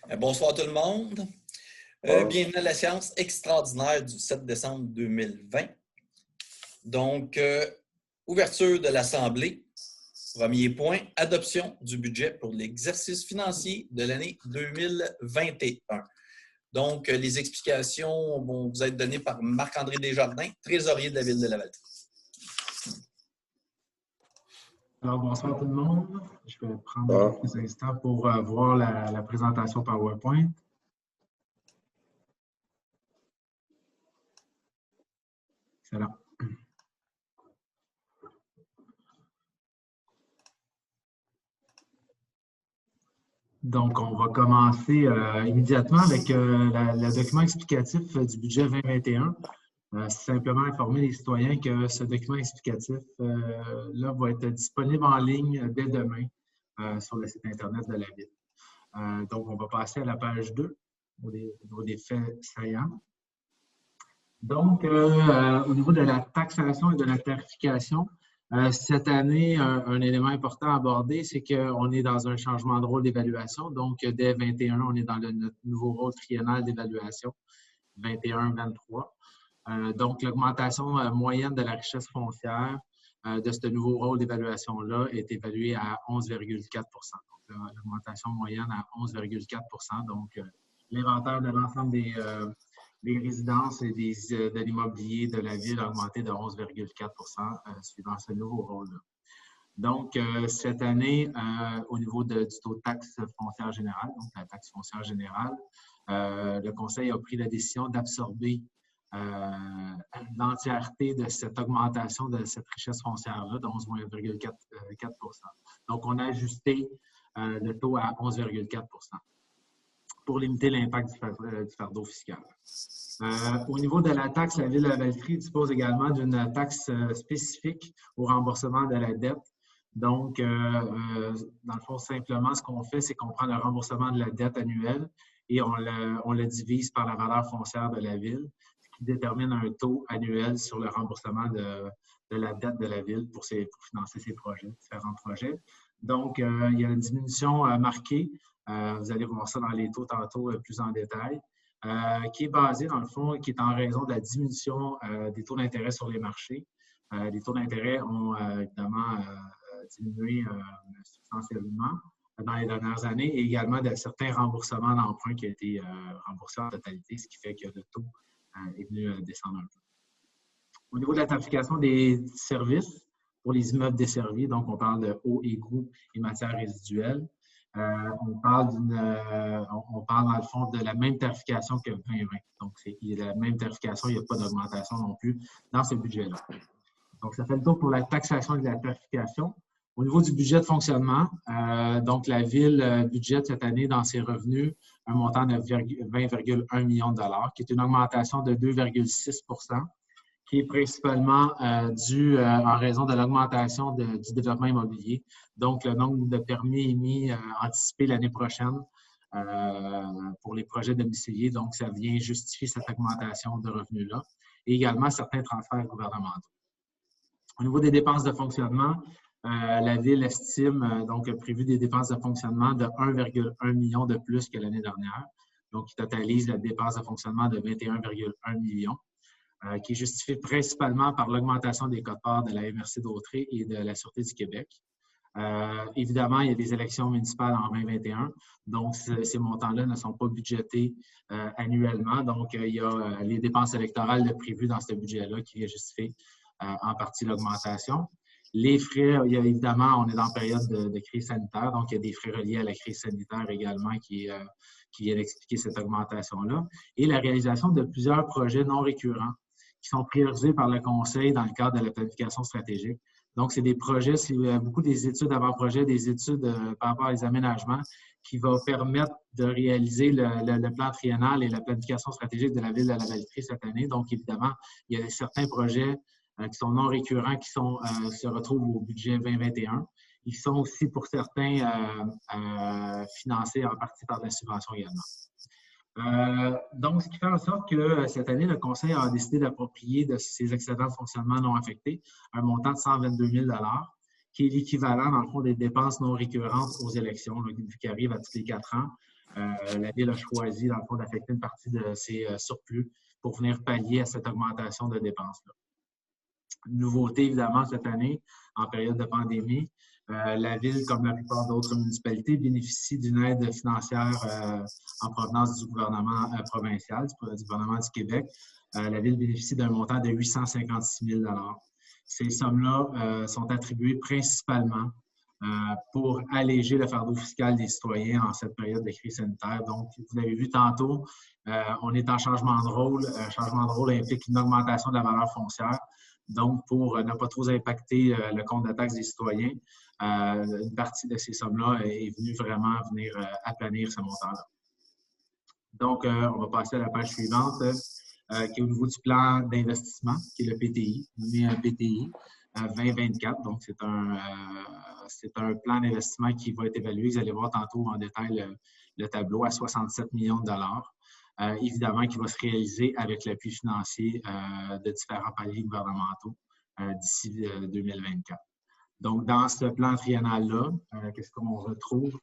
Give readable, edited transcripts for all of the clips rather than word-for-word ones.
Bonsoir tout le monde. Bienvenue à la séance extraordinaire du 7 décembre 2020. Donc, ouverture de l'Assemblée. Premier point, adoption du budget pour l'exercice financier de l'année 2021. Donc, les explications vont vous être données par Marc-André Desjardins, trésorier de la Ville de Lavaltrie. Alors, bonsoir tout le monde. Je vais prendre quelques instants pour voir la présentation PowerPoint. Excellent. Donc, on va commencer immédiatement avec le document explicatif du budget 2021. Simplement informer les citoyens que ce document explicatif là, va être disponible en ligne dès demain sur le site Internet de la Ville. Donc, on va passer à la page 2 au niveau des faits saillants. Donc, au niveau de la taxation et de la tarification, cette année, un élément important à aborder, c'est qu'on est dans un changement de rôle d'évaluation. Donc, dès 2021, on est dans notre nouveau rôle triennal d'évaluation, 21-23. Donc, l'augmentation moyenne de la richesse foncière de ce nouveau rôle d'évaluation-là est évaluée à 11,4 %. Donc, l'augmentation moyenne à 11,4 %. Donc, l'inventaire de l'ensemble des résidences et de l'immobilier de la Ville a augmenté de 11,4 % suivant ce nouveau rôle-là. Donc, cette année, au niveau du taux de taxe foncière générale, donc la taxe foncière générale, le Conseil a pris la décision d'absorber l'entièreté de cette augmentation de cette richesse foncière-là de 11,4 %. Donc, on a ajusté le taux à 11,4 % pour limiter l'impact du fardeau fiscal. Au niveau de la taxe, la Ville de Lavaltrie dispose également d'une taxe spécifique au remboursement de la dette. Donc, dans le fond, simplement, ce qu'on fait, c'est qu'on prend le remboursement de la dette annuelle et on le divise par la valeur foncière de la Ville, ce qui détermine un taux annuel sur le remboursement de la dette de la Ville pour financer ces projets, différents projets. Donc, il y a une diminution marquée. Vous allez voir ça dans les taux tantôt plus en détail, qui est basée, dans le fond, qui est en raison de la diminution des taux d'intérêt sur les marchés. Les taux d'intérêt ont évidemment diminué substantiellement dans les dernières années et également de certains remboursements d'emprunts qui ont été remboursés en totalité, ce qui fait que le taux est venu descendre un peu. Au niveau de la tarification des services pour les immeubles desservis, donc on parle de eau, égouts et matières résiduelles. On parle dans le fond de la même tarification que 2020. Donc, il y a la même tarification, il n'y a pas d'augmentation non plus dans ce budget-là. Donc, ça fait le tour pour la taxation et la tarification. Au niveau du budget de fonctionnement, donc la Ville budgète cette année dans ses revenus un montant de 20,1 millions de dollars, qui est une augmentation de 2,6 %, qui est principalement dû en raison de l'augmentation du développement immobilier. Donc, le nombre de permis émis anticipés l'année prochaine pour les projets domiciliés. Donc, ça vient justifier cette augmentation de revenus-là. Et également, certains transferts gouvernementaux. Au niveau des dépenses de fonctionnement, la Ville estime, donc, a prévu des dépenses de fonctionnement de 1,1 million de plus que l'année dernière. Donc, qui totalise la dépense de fonctionnement de 21,1 millions. Qui est justifié principalement par l'augmentation des quotes-parts de la MRC d'Autrey et de la Sûreté du Québec. Évidemment, il y a des élections municipales en 2021, donc ces montants-là ne sont pas budgétés annuellement. Donc, il y a les dépenses électorales prévues dans ce budget-là qui vient justifier en partie l'augmentation. Les frais, il y a évidemment, on est dans période de crise sanitaire, donc il y a des frais reliés à la crise sanitaire également qui viennent expliquer cette augmentation-là. Et la réalisation de plusieurs projets non récurrents qui sont priorisés par le Conseil dans le cadre de la planification stratégique. Donc, c'est des projets, c'est beaucoup des études avant-projet, des études par rapport aux aménagements qui vont permettre de réaliser le plan triennal et la planification stratégique de la Ville de Lavaltrie cette année. Donc, évidemment, il y a certains projets qui sont non récurrents qui se retrouvent au budget 2021. Ils sont aussi, pour certains, financés en partie par la subvention également. Donc, ce qui fait en sorte que cette année, le Conseil a décidé d'approprier de ces excédents de fonctionnement non affectés un montant de 122 000 $, qui est l'équivalent, dans le fond, des dépenses non récurrentes aux élections, là, qui arrivent à tous les 4 ans. la Ville a choisi, dans le fond, d'affecter une partie de ses surplus pour venir pallier à cette augmentation de dépenses-là. Nouveauté, évidemment, cette année, en période de pandémie, la Ville, comme la plupart d'autres municipalités, bénéficie d'une aide financière en provenance du gouvernement provincial, du gouvernement du Québec. La Ville bénéficie d'un montant de 856 000 $. Ces sommes-là sont attribuées principalement pour alléger le fardeau fiscal des citoyens en cette période de crise sanitaire. Donc, vous l'avez vu tantôt, on est en changement de rôle. Un changement de rôle implique une augmentation de la valeur foncière. Donc, pour ne pas trop impacter le compte de taxe des citoyens, une partie de ces sommes-là est venue vraiment venir aplanir ce montant-là. Donc, on va passer à la page suivante, qui est au niveau du plan d'investissement, qui est le PTI, nommé un PTI 2024. Donc, c'est un plan d'investissement qui va être évalué. Vous allez voir tantôt en détail le tableau à 67 millions de dollars. Évidemment, qui va se réaliser avec l'appui financier de différents paliers gouvernementaux d'ici 2024. Donc, dans ce plan triennal-là, qu'est-ce qu'on retrouve?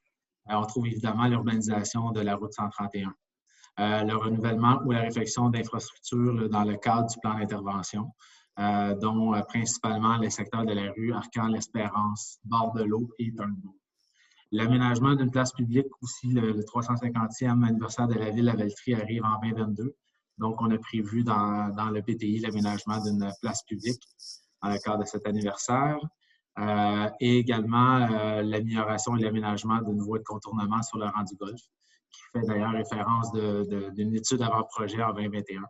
On trouve évidemment l'urbanisation de la route 131, le renouvellement ou la réfection d'infrastructures dans le cadre du plan d'intervention, dont principalement les secteurs de la rue Arcan-l'Espérance, Bord de l'eau et Turnbull. L'aménagement d'une place publique aussi, le 350e anniversaire de la ville, la Valtrie, arrive en 2022. Donc, on a prévu dans le PTI l'aménagement d'une place publique dans le cadre de cet anniversaire. Et également l'amélioration et l'aménagement d'une voie de contournement sur le rang du Golfe, qui fait d'ailleurs référence d'une étude avant-projet en 2021.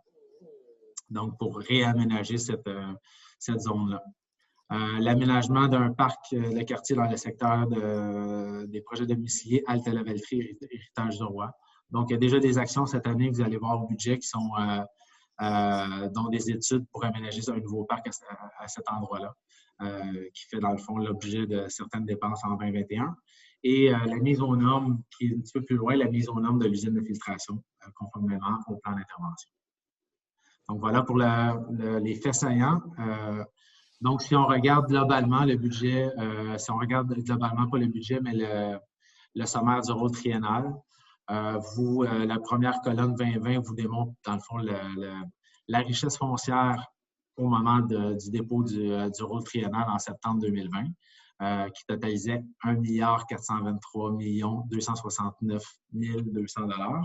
Donc, pour réaménager cette zone-là. L'aménagement d'un parc de quartier dans le secteur des projets domiciliés Halte-la-Valtrie, Héritage du Roi. Donc, il y a déjà des actions cette année que vous allez voir au budget qui sont dont des études pour aménager un nouveau parc à cet endroit-là, qui fait dans le fond l'objet de certaines dépenses en 2021. Et la mise aux normes, qui est un petit peu plus loin, la mise aux normes de l'usine de filtration, conformément au plan d'intervention. Donc, voilà pour les faits saillants. Donc, si on regarde globalement le budget, si on regarde globalement pas le budget, mais le sommaire du rôle triennal, la première colonne 2020 vous démontre, dans le fond, la richesse foncière au moment du dépôt du rôle triennal en septembre 2020, qui totalisait 1 423 269 200 $.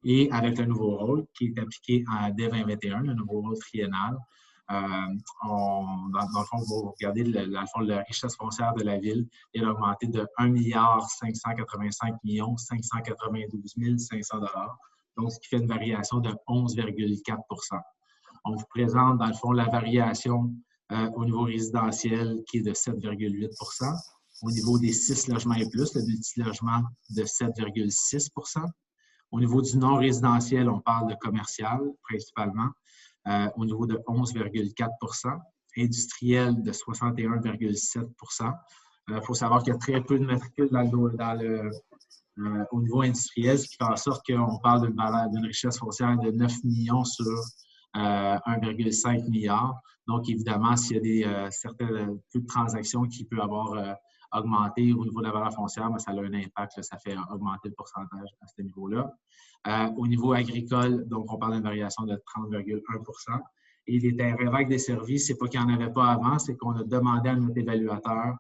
Et avec le nouveau rôle qui est appliqué dès 2021, le nouveau rôle triennal, dans le fond, vous regardez la richesse foncière de la ville, elle a augmenté de 1 585 592 500 $. Donc, ce qui fait une variation de 11,4 %. On vous présente, dans le fond, la variation au niveau résidentiel qui est de 7,8 %. Au niveau des 6 logements et plus, le multilogement de 7,6 %. Au niveau du non-résidentiel, on parle de commercial principalement, au niveau de 11,4 %, industriel de 61,7 %. Il faut savoir qu'il y a très peu de matricules au niveau industriel, ce qui fait en sorte qu'on parle d'une richesse foncière de 9 millions sur 1,5 milliard. Donc, évidemment, s'il y a certaines peu de transactions qui peuvent avoir augmenté au niveau de la valeur foncière, mais ça a un impact, ça fait augmenter le pourcentage à ce niveau-là. Au niveau agricole, donc on parle d'une variation de 30,1 %. Et les terrains vagues desservis, ce n'est pas qu'il n'y en avait pas avant, c'est qu'on a demandé à notre évaluateur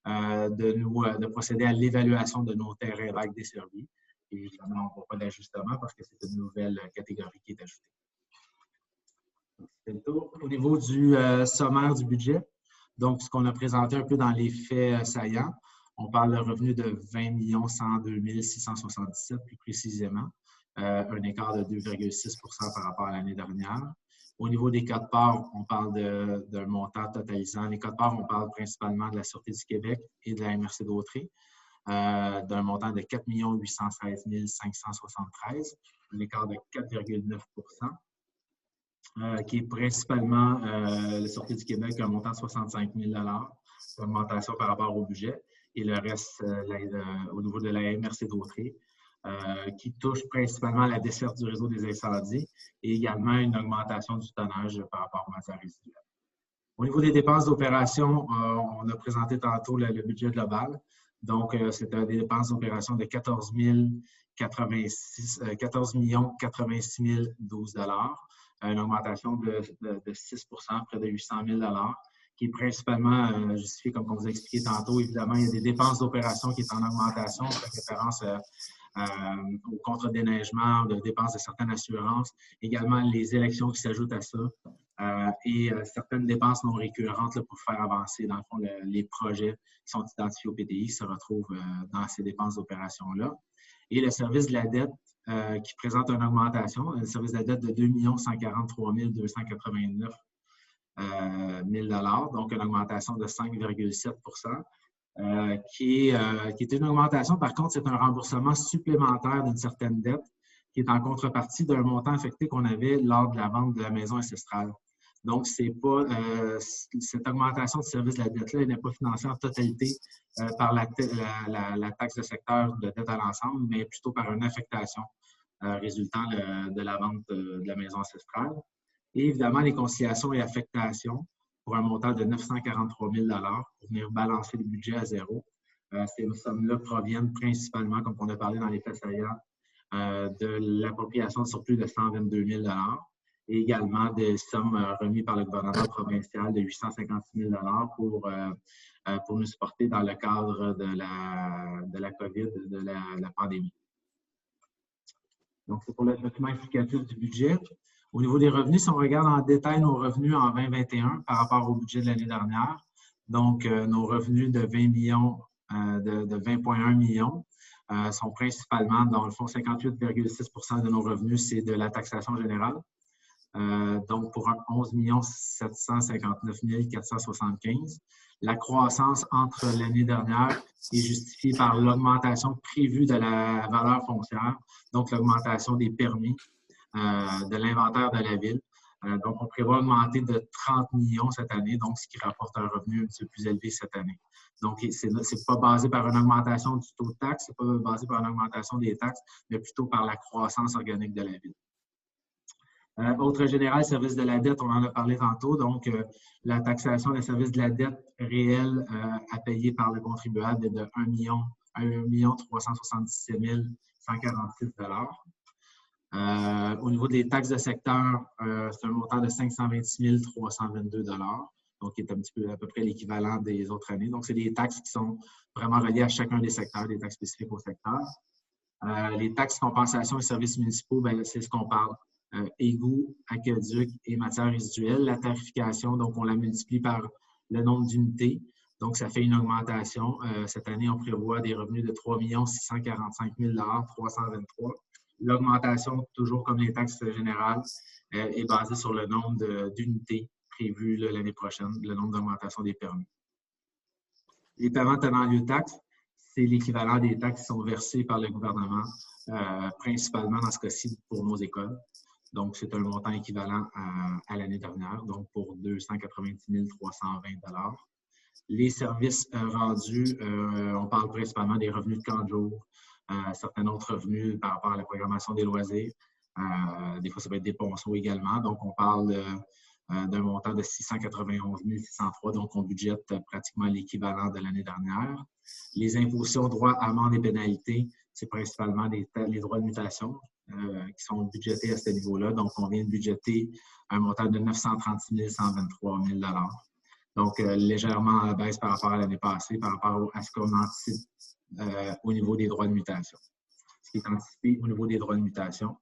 de procéder à l'évaluation de nos terrains vagues desservis. Et évidemment, on ne voit pas d'ajustement parce que c'est une nouvelle catégorie qui est ajoutée. Au niveau du sommaire du budget, donc ce qu'on a présenté un peu dans les faits saillants, on parle de revenus de 20 102 677 plus précisément, un écart de 2,6 % par rapport à l'année dernière. Au niveau des quotes-parts, on parle d'un montant totalisant. Les quotes-parts, on parle principalement de la Sûreté du Québec et de la MRC d'Autrey, d'un montant de 4 816 573, un écart de 4,9 %, qui est principalement la Sûreté du Québec, un montant de 65 000 $, augmentation par rapport au budget, et le reste au niveau de la MRC d'Autrey, qui touche principalement la desserte du réseau des incendies et également une augmentation du tonnage par rapport aux matières résiduelles. Au niveau des dépenses d'opération, on a présenté tantôt le budget global. Donc, c'est des dépenses d'opération de 14 086 012 une augmentation de 6 près de 800 000 qui est principalement justifiée, comme on vous a expliqué tantôt. Évidemment, il y a des dépenses d'opération qui sont en augmentation, on fait référence au contre-déneigement, de dépenses de certaines assurances, également les élections qui s'ajoutent à ça, et certaines dépenses non récurrentes là, pour faire avancer, dans le fond, les projets qui sont identifiés au PDI se retrouvent dans ces dépenses d'opération-là. Et le service de la dette qui présente une augmentation, le service de la dette de 2 143 289 000 $, donc une augmentation de 5,7 qui est une augmentation. Par contre, c'est un remboursement supplémentaire d'une certaine dette qui est en contrepartie d'un montant affecté qu'on avait lors de la vente de la maison ancestrale. Donc, c'est pas, cette augmentation de service de la dette-là n'est pas financée en totalité par la taxe de secteur de dette à l'ensemble, mais plutôt par une affectation résultant de la vente de la maison ancestrale. Et évidemment, les conciliations et affectations pour un montant de 943 000 $ pour venir balancer le budget à zéro. Ces sommes-là proviennent principalement, comme on a parlé dans les faits saillants, de l'appropriation de surplus de 122 000 $ et également des sommes remises par le gouvernement provincial de 856 000 $ pour nous supporter dans le cadre de la COVID, de la pandémie. Donc, c'est pour le document explicatif du budget. Au niveau des revenus, si on regarde en détail nos revenus en 2021 par rapport au budget de l'année dernière, donc nos revenus de 20 millions, de 20,1 millions sont principalement, dans le fond, 58,6 % de nos revenus, c'est de la taxation générale. Donc, pour 11 759 475. La croissance entre l'année dernière est justifiée par l'augmentation prévue de la valeur foncière, donc l'augmentation des permis, de l'inventaire de la ville. Donc, on prévoit augmenter de 30 millions cette année, donc ce qui rapporte un revenu un petit peu plus élevé cette année. Donc, ce n'est pas basé par une augmentation du taux de taxe, ce n'est pas basé par une augmentation des taxes, mais plutôt par la croissance organique de la ville. Autre général, service de la dette, on en a parlé tantôt. Donc, la taxation des services de la dette réelle à payer par le contribuable est de 1 377 146 $. Au niveau des taxes de secteur, c'est un montant de 526 322 $, donc qui est un petit peu à peu près l'équivalent des autres années. Donc, c'est des taxes qui sont vraiment reliées à chacun des secteurs, des taxes spécifiques au secteur. Les taxes, compensations et services municipaux, c'est ce qu'on parle. Égouts, aqueducs et matières résiduelles. La tarification, donc on la multiplie par le nombre d'unités. Donc, ça fait une augmentation. Cette année, on prévoit des revenus de 3 645 323. L'augmentation, toujours comme les taxes générales, est basée sur le nombre d'unités prévues l'année prochaine, le nombre d'augmentation des permis. Les paiements tenant lieu de taxes, c'est l'équivalent des taxes qui sont versées par le gouvernement, principalement dans ce cas-ci pour nos écoles. Donc, c'est un montant équivalent à l'année dernière, donc pour 290 320 $. Les services rendus, on parle principalement des revenus de camp de jour, certains autres revenus par rapport à la programmation des loisirs. Des fois, ça peut être des ponceaux également. Donc, on parle d'un montant de 691 603, donc on budgète pratiquement l'équivalent de l'année dernière. Les impositions, droits, amendes et pénalités, c'est principalement les droits de mutation qui sont budgétés à ce niveau-là. Donc, on vient de budgéter un montant de 936 123 000 $. Donc, légèrement à la baisse par rapport à l'année passée, par rapport à ce qu'on anticipe au niveau des droits de mutation. Ce qui est anticipé au niveau des droits de mutation.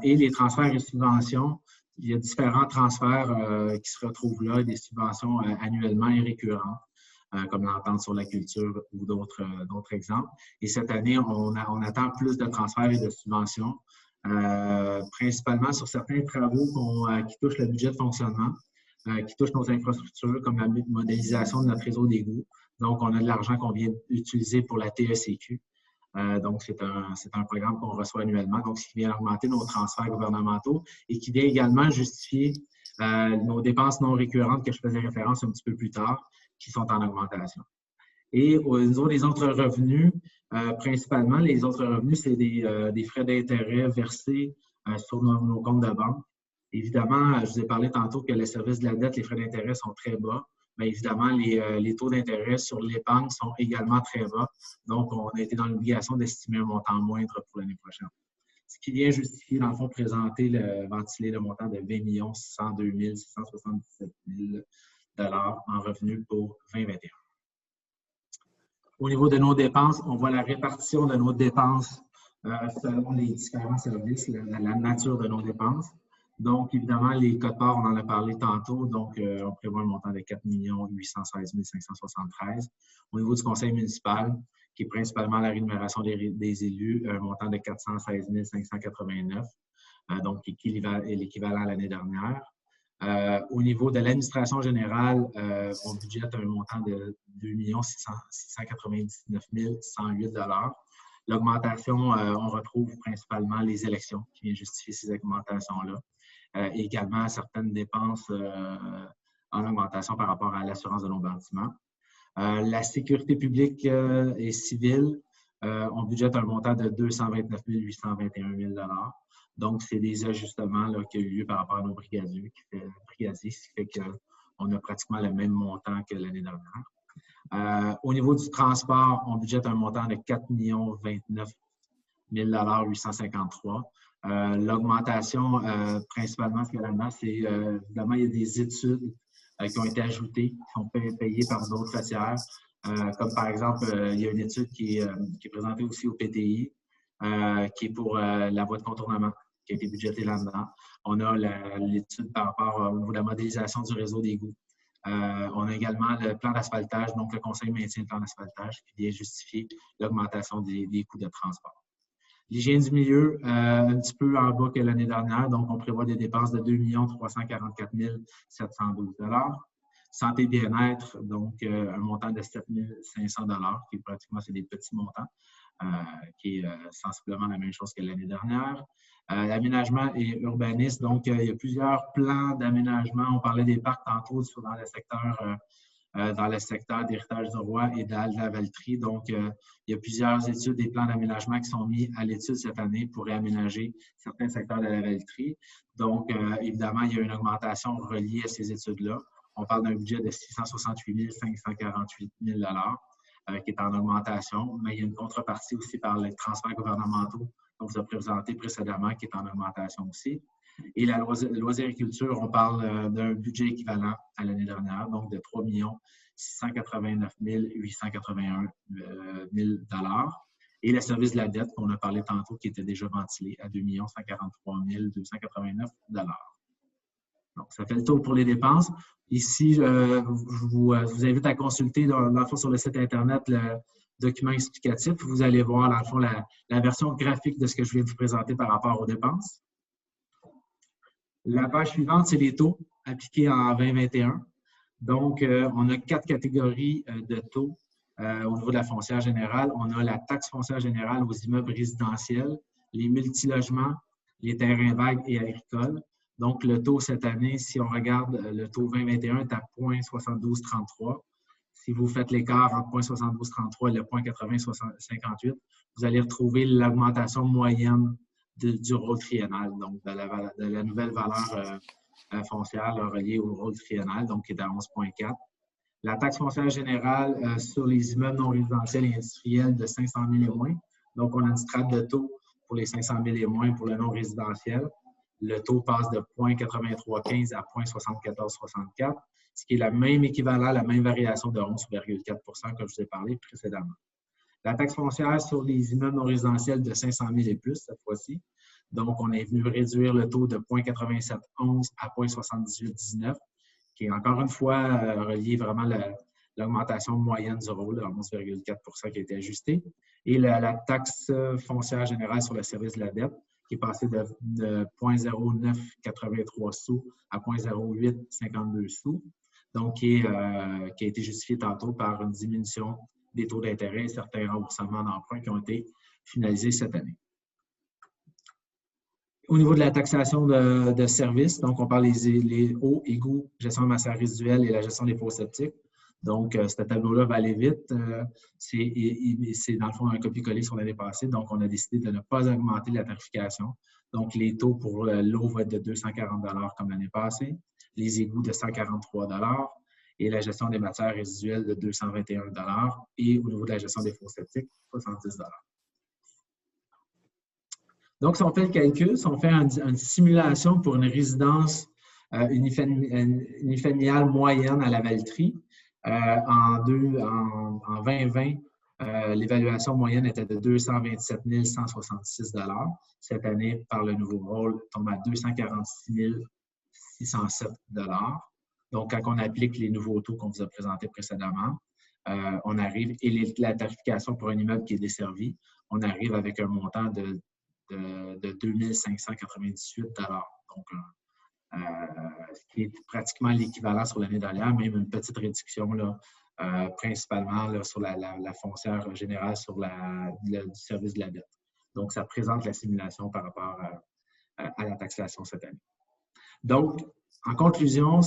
Et les transferts et subventions, il y a différents transferts qui se retrouvent là, des subventions annuellement et récurrentes, comme l'entente sur la culture ou d'autres exemples. Et cette année, on attend plus de transferts et de subventions, principalement sur certains travaux qui touchent le budget de fonctionnement, qui touchent nos infrastructures, comme la modélisation de notre réseau d'égouts. Donc, on a de l'argent qu'on vient d'utiliser pour la TECQ. Donc, c'est un programme qu'on reçoit annuellement, donc ce qui vient augmenter nos transferts gouvernementaux et qui vient également justifier nos dépenses non récurrentes que je faisais référence un petit peu plus tard, qui sont en augmentation. Et au niveau des autres revenus, principalement, les autres revenus, c'est des frais d'intérêt versés sur nos comptes de banque. Évidemment, je vous ai parlé tantôt que le service de la dette, les frais d'intérêt sont très bas. bien évidemment, les taux d'intérêt sur l'épargne sont également très bas. Donc, on a été dans l'obligation d'estimer un montant moindre pour l'année prochaine. Ce qui vient justifier, dans le fond, ventiler le montant de 20 602 677 000 en revenus pour 2021. Au niveau de nos dépenses, on voit la répartition de nos dépenses selon les différents services, la nature de nos dépenses. Donc, évidemment, les quotes-parts, on en a parlé tantôt. Donc, on prévoit un montant de 4 816 573. Au niveau du conseil municipal, qui est principalement la rémunération des élus, un montant de 416 589, donc qui est l'équivalent à l'année dernière. Au niveau de l'administration générale, on budgète un montant de 2 699 108 $. L'augmentation, on retrouve principalement les élections qui viennent justifier ces augmentations-là. Et également certaines dépenses en augmentation par rapport à l'assurance de nos bâtiments. La sécurité publique et civile, on budgète un montant de 229 821 000 $. Donc, c'est des ajustements là, qui ont eu lieu par rapport à nos brigadiers, ce qui fait qu'on a pratiquement le même montant que l'année dernière. Au niveau du transport, on budgète un montant de 4 029 853 $. L'augmentation, principalement, ce qu'il y a là-dedans, c'est évidemment, il y a des études qui ont été ajoutées, qui sont payées par d'autres facières. Comme par exemple, il y a une étude qui est présentée aussi au PTI, qui est pour la voie de contournement, qui a été budgétée là-dedans. On a l'étude par rapport au niveau de la modélisation du réseau d'égouts. On a également le plan d'asphaltage, donc le conseil maintient le plan d'asphaltage qui vient justifier l'augmentation des coûts de transport. L'hygiène du milieu, un petit peu en bas que l'année dernière, donc on prévoit des dépenses de 2 344 712 $. Santé et bien-être, donc un montant de 7 500 $, qui est pratiquement, c'est des petits montants, qui est sensiblement la même chose que l'année dernière. L'aménagement et urbanisme, donc il y a plusieurs plans d'aménagement. On parlait des parcs tantôt dans le secteur d'Héritage du Roi et de la Valtrie. Donc, il y a plusieurs études des plans d'aménagement qui sont mis à l'étude cette année pour réaménager certains secteurs de la Valtrie. Donc, évidemment, il y a une augmentation reliée à ces études-là. On parle d'un budget de 668 548 000 $, qui est en augmentation, mais il y a une contrepartie aussi par les transferts gouvernementaux qu'on vous a présenté précédemment, qui est en augmentation aussi. Et la loisiriculture, on parle d'un budget équivalent à l'année dernière, donc de 3 689 881 000 $. Et le service de la dette qu'on a parlé tantôt, qui était déjà ventilé à 2 143 289 $. Donc, ça fait le tour pour les dépenses. Ici, je vous invite à consulter dans le fond sur le site Internet le document explicatif. Vous allez voir, dans le fond, la version graphique de ce que je viens de vous présenter par rapport aux dépenses. La page suivante, c'est les taux appliqués en 2021. Donc, on a 4 catégories de taux au niveau de la foncière générale. On a la taxe foncière générale aux immeubles résidentiels, les multilogements, les terrains vagues et agricoles. Donc, le taux cette année, si on regarde le taux 2021, est à 0,7233. Si vous faites l'écart entre 0,7233 et le 0,8058, vous allez retrouver l'augmentation moyenne du rôle triennal, donc de la nouvelle valeur foncière reliée au rôle triennal, donc qui est à 11,4. La taxe foncière générale sur les immeubles non résidentiels et industriels de 500 000 et moins. Donc, on a une strate de taux pour les 500 000 et moins pour le non résidentiel. Le taux passe de 0,8315 à 0,7464, ce qui est le même équivalent, la même variation de 11,4 % comme je vous ai parlé précédemment. La taxe foncière sur les immeubles non résidentiels de 500 000 et plus, cette fois-ci. Donc, on est venu réduire le taux de 0,8711 à 0,7819, qui est encore une fois relié vraiment à l'augmentation moyenne du rôle, à 11,4 % qui a été ajustée. Et la taxe foncière générale sur le service de la dette, qui est passé de 0,0983 sous à 0,0852 sous, donc qui a été justifié tantôt par une diminution des taux d'intérêt et certains remboursements d'emprunts qui ont été finalisés cette année. Au niveau de la taxation de services, donc on parle des eaux, égouts, gestion de matières résiduelles et la gestion des fosses septiques. Donc, ce tableau-là va aller vite. C'est dans le fond un copier-coller sur l'année passée. Donc, on a décidé de ne pas augmenter la tarification. Donc, les taux pour l'eau vont être de 240 $ comme l'année passée, les égouts de 143 $ et la gestion des matières résiduelles de 221 et au niveau de la gestion des fonds septiques, 70 $. Donc, si on fait le calcul, si on fait une simulation pour une résidence unifamiliale moyenne à la Valtrie, en 2020, l'évaluation moyenne était de 227 166 $. Cette année, par le nouveau rôle, tombe à 246 607 $. Donc, quand on applique les nouveaux taux qu'on vous a présentés précédemment, on arrive, et la tarification pour un immeuble qui est desservi, on arrive avec un montant de 2 598 $. Donc, ce qui est pratiquement l'équivalent sur l'année dernière, même une petite réduction, là, principalement là, sur la foncière générale du service de la dette. Donc, ça présente la simulation par rapport à la taxation cette année. Donc, en conclusion,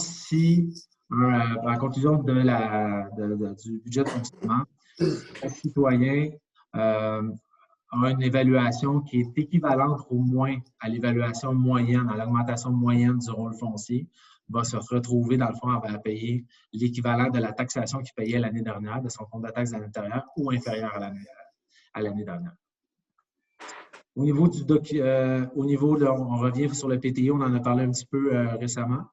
en conclusion du budget de fonctionnement, un citoyen a une évaluation qui est équivalente au moins à l'évaluation moyenne, à l'augmentation moyenne du rôle foncier, va se retrouver, dans le fond, à payer l'équivalent de la taxation qu'il payait l'année dernière, de son compte de taxe à l'intérieur, ou inférieur à l'année dernière. Au niveau on revient sur le PTI, on en a parlé un petit peu récemment,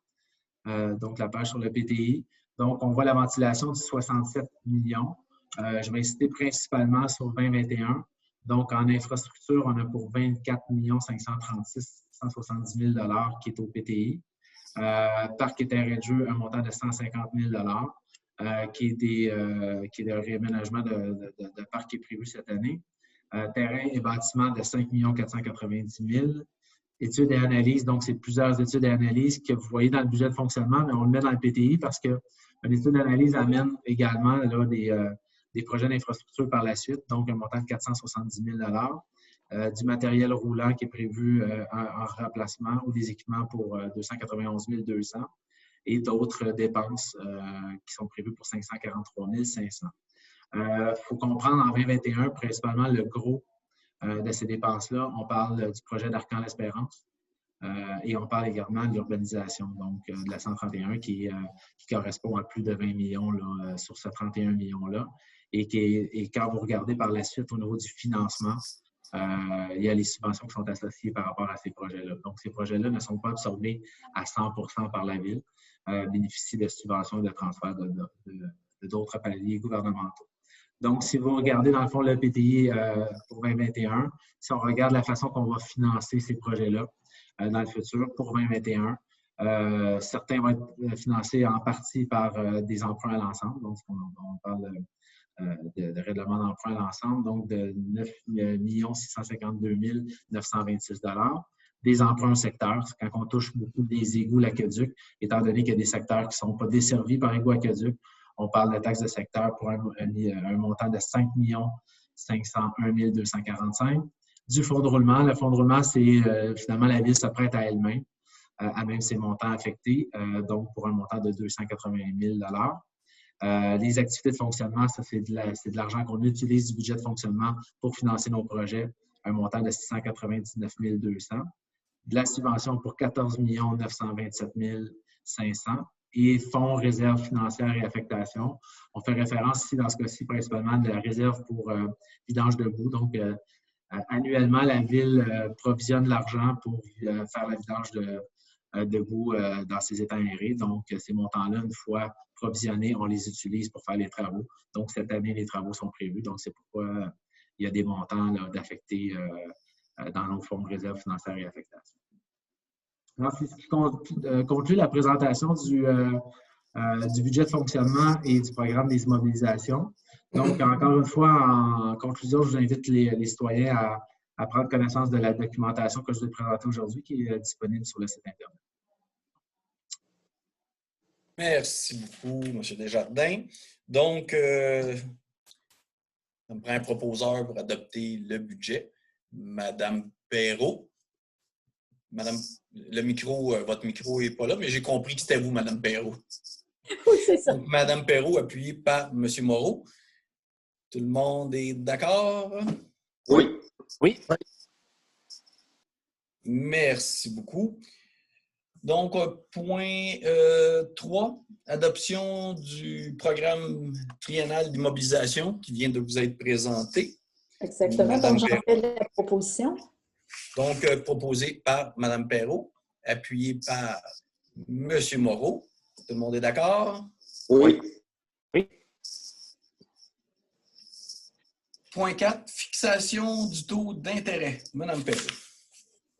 donc la page sur le PTI. Donc, on voit la ventilation de 67 millions. Je vais inciter principalement sur 2021. Donc, en infrastructure, on a pour 24 536 170 000 $ qui est au PTI. Parc et terrain de jeu, un montant de 150 000 $ qui est de réaménagement de parc qui est prévu cette année. Terrain et bâtiment de 5 490 000 $. Études et analyses, donc c'est plusieurs études et analyses que vous voyez dans le budget de fonctionnement, mais on le met dans le PTI parce qu'une étude d'analyse amène également là, des projets d'infrastructure par la suite, donc un montant de 470 000 $. Du matériel roulant qui est prévu en remplacement ou des équipements pour 291 200 et d'autres dépenses qui sont prévues pour 543 500. Il faut comprendre en 2021, principalement le gros de ces dépenses-là, on parle du projet d'Arcan-l'Espérance et on parle également de l'urbanisation, donc de la 131 qui correspond à plus de 20 millions là, sur ce 31 millions-là. Et quand vous regardez par la suite au niveau du financement, il y a les subventions qui sont associées par rapport à ces projets-là. Donc, ces projets-là ne sont pas absorbés à 100 % par la Ville, bénéficient de subventions et de transferts d'autres paliers gouvernementaux. Donc, si vous regardez dans le fond le PTI pour 2021, si on regarde la façon qu'on va financer ces projets-là dans le futur pour 2021, certains vont être financés en partie par des emprunts à l'ensemble. Donc, on parle de règlement d'emprunt à l'ensemble, donc de 9 652 926 $. Des emprunts au secteur, quand on touche beaucoup des égouts, l'aqueduc, étant donné qu'il y a des secteurs qui ne sont pas desservis par égouts aqueduc, on parle de taxes de secteur pour un montant de 5 501 245. Du fonds de roulement. Le fonds de roulement, c'est finalement la Ville se prête à elle-même, à même ses montants affectés, donc pour un montant de 280 000 $. Les activités de fonctionnement, ça, c'est de l'argent qu'on utilise du budget de fonctionnement pour financer nos projets, un montant de 699 200. De la subvention pour 14 927 500. Et fonds, réserve financière et affectation. On fait référence ici, dans ce cas-ci, principalement de la réserve pour vidange de boue. Donc, annuellement, la Ville provisionne l'argent pour faire la vidange de boue dans ses étangs aérés. Donc, ces montants-là, une fois provisionnés, on les utilise pour faire les travaux. Donc, cette année, les travaux sont prévus. Donc, c'est pourquoi il y a des montants d'affectés dans nos fonds de réserve financière et affectation. Alors, c'est ce qui conclut la présentation du budget de fonctionnement et du programme des immobilisations. Donc, encore une fois, en conclusion, je vous invite les citoyens à prendre connaissance de la documentation que je vais présenter aujourd'hui, qui est disponible sur le site Internet. Merci beaucoup, M. Desjardins. Donc, ça me prend un proposeur pour adopter le budget. Madame Perrault. Madame, votre micro n'est pas là, mais j'ai compris que c'était vous, Madame Perrault. Oui, c'est ça. Donc, Madame Perrault, appuyée par M. Moreau. Tout le monde est d'accord? Oui. Oui. Merci beaucoup. Donc, point 3, adoption du programme triennal d'immobilisation qui vient de vous être présenté. Exactement. Madame Donc, j'en Perrault. fais la proposition. Donc, proposé par Mme Perrault, appuyé par M. Moreau. Tout le monde est d'accord? Oui. Point 4, fixation du taux d'intérêt. Mme Perrault.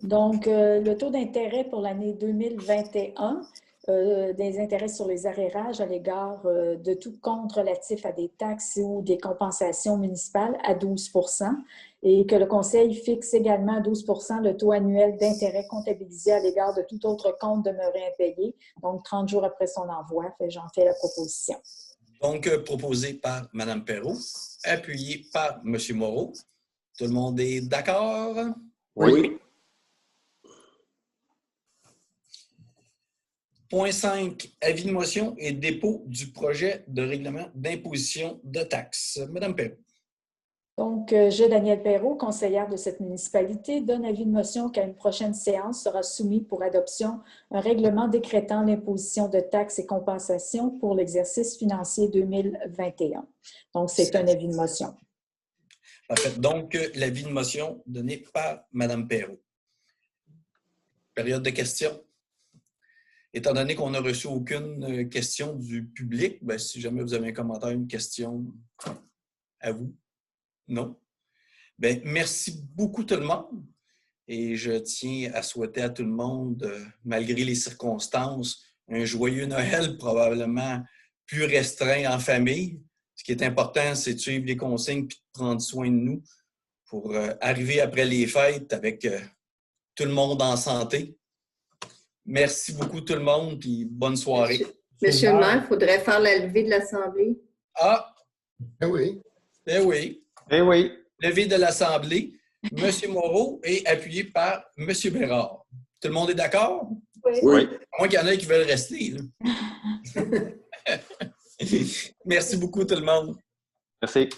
Donc, le taux d'intérêt pour l'année 2021, des intérêts sur les arrérages à l'égard de tout compte relatif à des taxes ou des compensations municipales à 12 et que le Conseil fixe également à 12 le taux annuel d'intérêt comptabilisé à l'égard de tout autre compte demeuré impayé, donc 30 jours après son envoi. J'en fais la proposition. Donc, proposé par Mme Perrault, appuyé par M. Moreau. Tout le monde est d'accord? Oui. Point 5, avis de motion et dépôt du projet de règlement d'imposition de taxes. Mme Perrault. Donc, je, Danielle Perrault, conseillère de cette municipalité, donne avis de motion qu'à une prochaine séance sera soumis pour adoption un règlement décrétant l'imposition de taxes et compensations pour l'exercice financier 2021. Donc, c'est un avis de motion. Parfait. Donc, l'avis de motion donné par Mme Perrault. Période de questions. Étant donné qu'on n'a reçu aucune question du public, bien, si jamais vous avez un commentaire, une question, à vous. Non? Bien, merci beaucoup tout le monde. Et je tiens à souhaiter à tout le monde, malgré les circonstances, un joyeux Noël probablement plus restreint en famille. Ce qui est important, c'est de suivre les consignes et de prendre soin de nous pour arriver après les fêtes avec tout le monde en santé. Merci beaucoup tout le monde et bonne soirée. Monsieur le maire, il faudrait faire la levée de l'Assemblée. Ah! Eh oui. Eh oui. Eh oui. Levée de l'Assemblée, M. Moreau est appuyé par M. Bérard. Tout le monde est d'accord? Oui. À moins qu'il y en ait qui veulent rester. Merci beaucoup tout le monde. Merci.